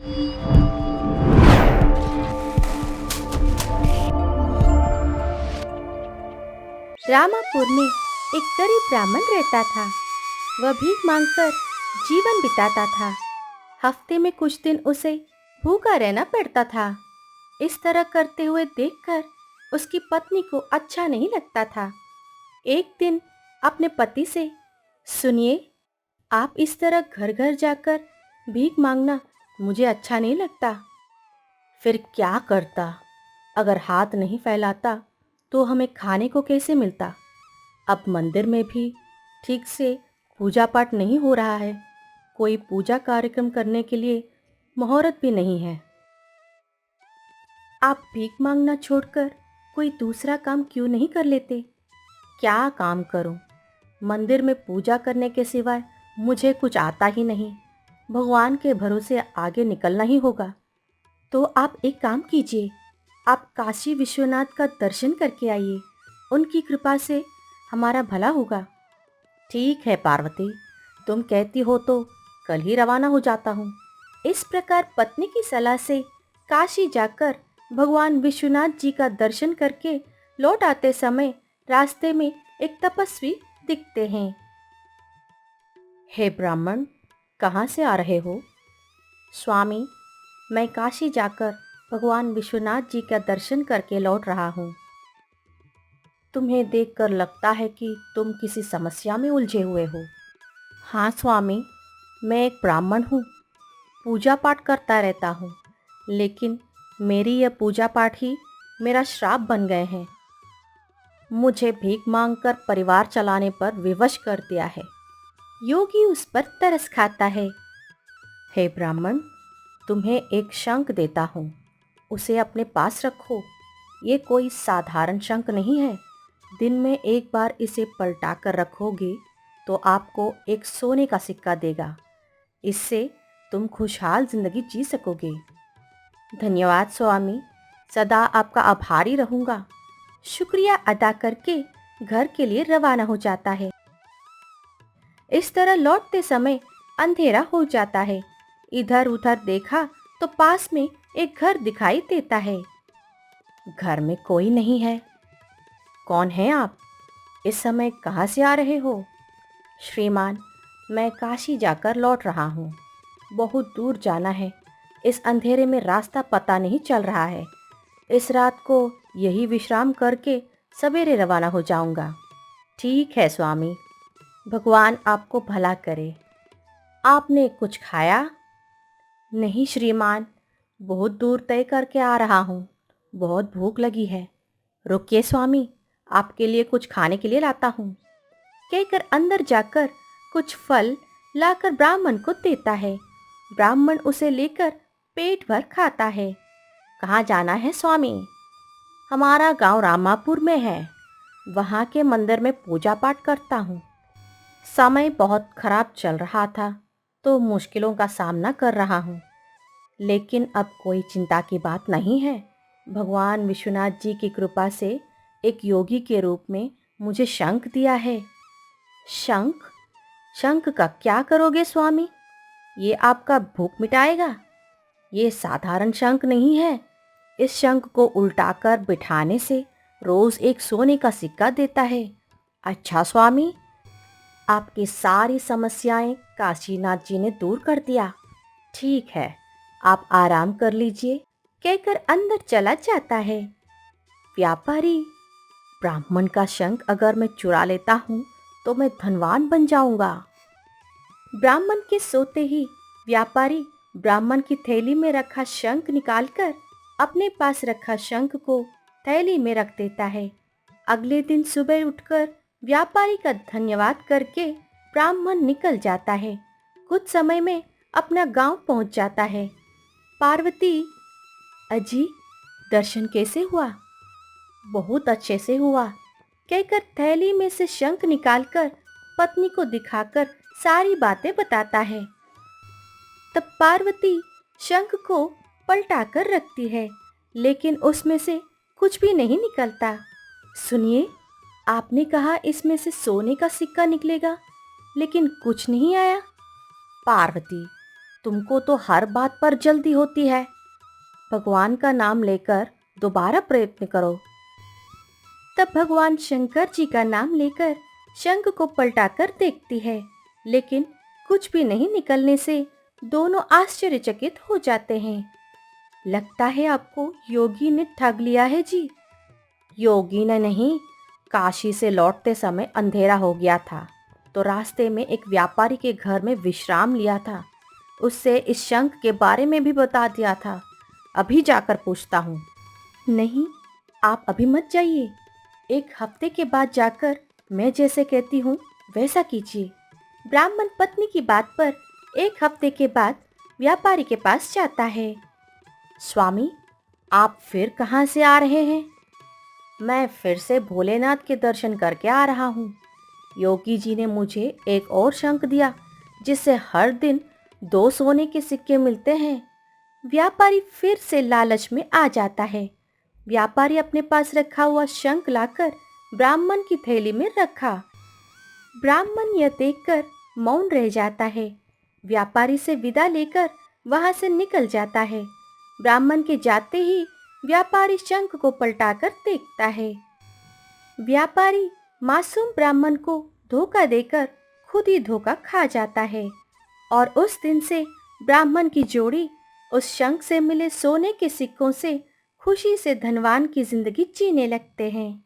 रामापुर में एक गरीब ब्राह्मण रहता था। वह भीख मांगकर जीवन बिताता था। हफ्ते में कुछ दिन उसे भूखा रहना पड़ता था। इस तरह करते हुए देखकर उसकी पत्नी को अच्छा नहीं लगता था। एक दिन अपने पति से, सुनिए, आप इस तरह घर घर जाकर भीख मांगना मुझे अच्छा नहीं लगता। फिर क्या करता? अगर हाथ नहीं फैलाता तो हमें खाने को कैसे मिलता? अब मंदिर में भी ठीक से पूजा पाठ नहीं हो रहा है। कोई पूजा कार्यक्रम करने के लिए मुहूर्त भी नहीं है। आप भीख मांगना छोड़कर कोई दूसरा काम क्यों नहीं कर लेते? क्या काम करूं? मंदिर में पूजा करने के सिवाय मुझे कुछ आता ही नहीं। भगवान के भरोसे आगे निकलना ही होगा। तो आप एक काम कीजिए, आप काशी विश्वनाथ का दर्शन करके आइए। उनकी कृपा से हमारा भला होगा। ठीक है पार्वती, तुम कहती हो तो कल ही रवाना हो जाता हूँ। इस प्रकार पत्नी की सलाह से काशी जाकर भगवान विश्वनाथ जी का दर्शन करके लौट आते समय रास्ते में एक तपस्वी दिखते हैं। हे ब्राह्मण, कहाँ से आ रहे हो? स्वामी, मैं काशी जाकर भगवान विश्वनाथ जी का दर्शन करके लौट रहा हूँ। तुम्हें देखकर लगता है कि तुम किसी समस्या में उलझे हुए हो। हाँ स्वामी, मैं एक ब्राह्मण हूँ, पूजा पाठ करता रहता हूँ, लेकिन मेरी यह पूजा पाठ ही मेरा श्राप बन गए हैं। मुझे भीख मांगकर परिवार चलाने पर विवश कर दिया है। योगी उस पर तरस खाता है। हे ब्राह्मण, तुम्हें एक शंख देता हूँ, उसे अपने पास रखो। ये कोई साधारण शंख नहीं है। दिन में एक बार इसे पलटा कर रखोगे तो आपको एक सोने का सिक्का देगा। इससे तुम खुशहाल जिंदगी जी सकोगे। धन्यवाद स्वामी, सदा आपका आभारी रहूंगा। शुक्रिया अदा करके घर के लिए रवाना हो जाता है। इस तरह लौटते समय अंधेरा हो जाता है। इधर उधर देखा तो पास में एक घर दिखाई देता है। घर में कोई नहीं है। कौन है आप? इस समय कहाँ से आ रहे हो? श्रीमान, मैं काशी जाकर लौट रहा हूँ। बहुत दूर जाना है। इस अंधेरे में रास्ता पता नहीं चल रहा है। इस रात को यही विश्राम करके सवेरे रवाना हो जाऊंगा। ठीक है स्वामी, भगवान आपको भला करे। आपने कुछ खाया? नहीं श्रीमान, बहुत दूर तय करके आ रहा हूँ। बहुत भूख लगी है। रुकिए स्वामी, आपके लिए कुछ खाने के लिए लाता हूँ, कहकर अंदर जाकर कुछ फल लाकर ब्राह्मण को देता है। ब्राह्मण उसे लेकर पेट भर खाता है। कहाँ जाना है स्वामी? हमारा गांव रामापुर में है। वहाँ के मंदिर में पूजा पाठ करता हूँ। समय बहुत खराब चल रहा था तो मुश्किलों का सामना कर रहा हूँ, लेकिन अब कोई चिंता की बात नहीं है। भगवान विश्वनाथ जी की कृपा से एक योगी के रूप में मुझे शंख दिया है। शंख? शंख का क्या करोगे स्वामी? ये आपका भूख मिटाएगा? ये साधारण शंख नहीं है। इस शंख को उल्टाकर बिठाने से रोज एक सोने का सिक्का देता है। अच्छा स्वामी, आपकी सारी समस्याएं काशीनाथ जी ने दूर कर दिया। ठीक है, आप आराम कर लीजिए, कहकर अंदर चला जाता है। व्यापारी, ब्राह्मण का शंख अगर मैं चुरा लेता हूँ तो मैं धनवान बन जाऊंगा। ब्राह्मण के सोते ही व्यापारी ब्राह्मण की थैली में रखा शंख निकालकर अपने पास रखा शंख को थैली में रख देता है। अगले दिन सुबह उठकर व्यापारी का धन्यवाद करके ब्राह्मण निकल जाता है। कुछ समय में अपना गांव पहुंच जाता है। पार्वती, अजी, दर्शन कैसे हुआ? बहुत अच्छे से हुआ, कहकर थैली में से शंख निकालकर पत्नी को दिखाकर सारी बातें बताता है। तब पार्वती शंख को पलटाकर रखती है, लेकिन उसमें से कुछ भी नहीं निकलता। सुनिए, आपने कहा इसमें से सोने का सिक्का निकलेगा, लेकिन कुछ नहीं आया। पार्वती, तुमको तो हर बात पर जल्दी होती है। भगवान का नाम लेकर दोबारा प्रयत्न करो। तब भगवान शंकर जी का नाम लेकर शंख को पलटाकर देखती है, लेकिन कुछ भी नहीं निकलने से दोनों आश्चर्यचकित हो जाते हैं। लगता है आपको योगी ने ठग लिया है जी। योगी ने नहीं, काशी से लौटते समय अंधेरा हो गया था, तो रास्ते में एक व्यापारी के घर में विश्राम लिया था। उससे इस शंख के बारे में भी बता दिया था। अभी जाकर पूछता हूँ। नहीं, आप अभी मत जाइए। एक हफ्ते के बाद जाकर मैं जैसे कहती हूँ वैसा कीजिए। ब्राह्मण पत्नी की बात पर एक हफ्ते के बाद व्यापारी के पास जाता है। स्वामी, आप फिर कहाँ से आ रहे हैं? मैं फिर से भोलेनाथ के दर्शन करके आ रहा हूँ। योगी जी ने मुझे एक और शंख दिया, जिससे हर दिन 2 सोने के सिक्के मिलते हैं। व्यापारी फिर से लालच में आ जाता है। व्यापारी अपने पास रखा हुआ शंख लाकर ब्राह्मण की थैली में रखा। ब्राह्मण यह देखकर मौन रह जाता है। व्यापारी से विदा लेकर वहां से निकल जाता है। ब्राह्मण के जाते ही व्यापारी शंख को पलटाकर देखता है। व्यापारी मासूम ब्राह्मण को धोखा देकर खुद ही धोखा खा जाता है और उस दिन से ब्राह्मण की जोड़ी उस शंख से मिले सोने के सिक्कों से खुशी से धनवान की जिंदगी जीने लगते हैं।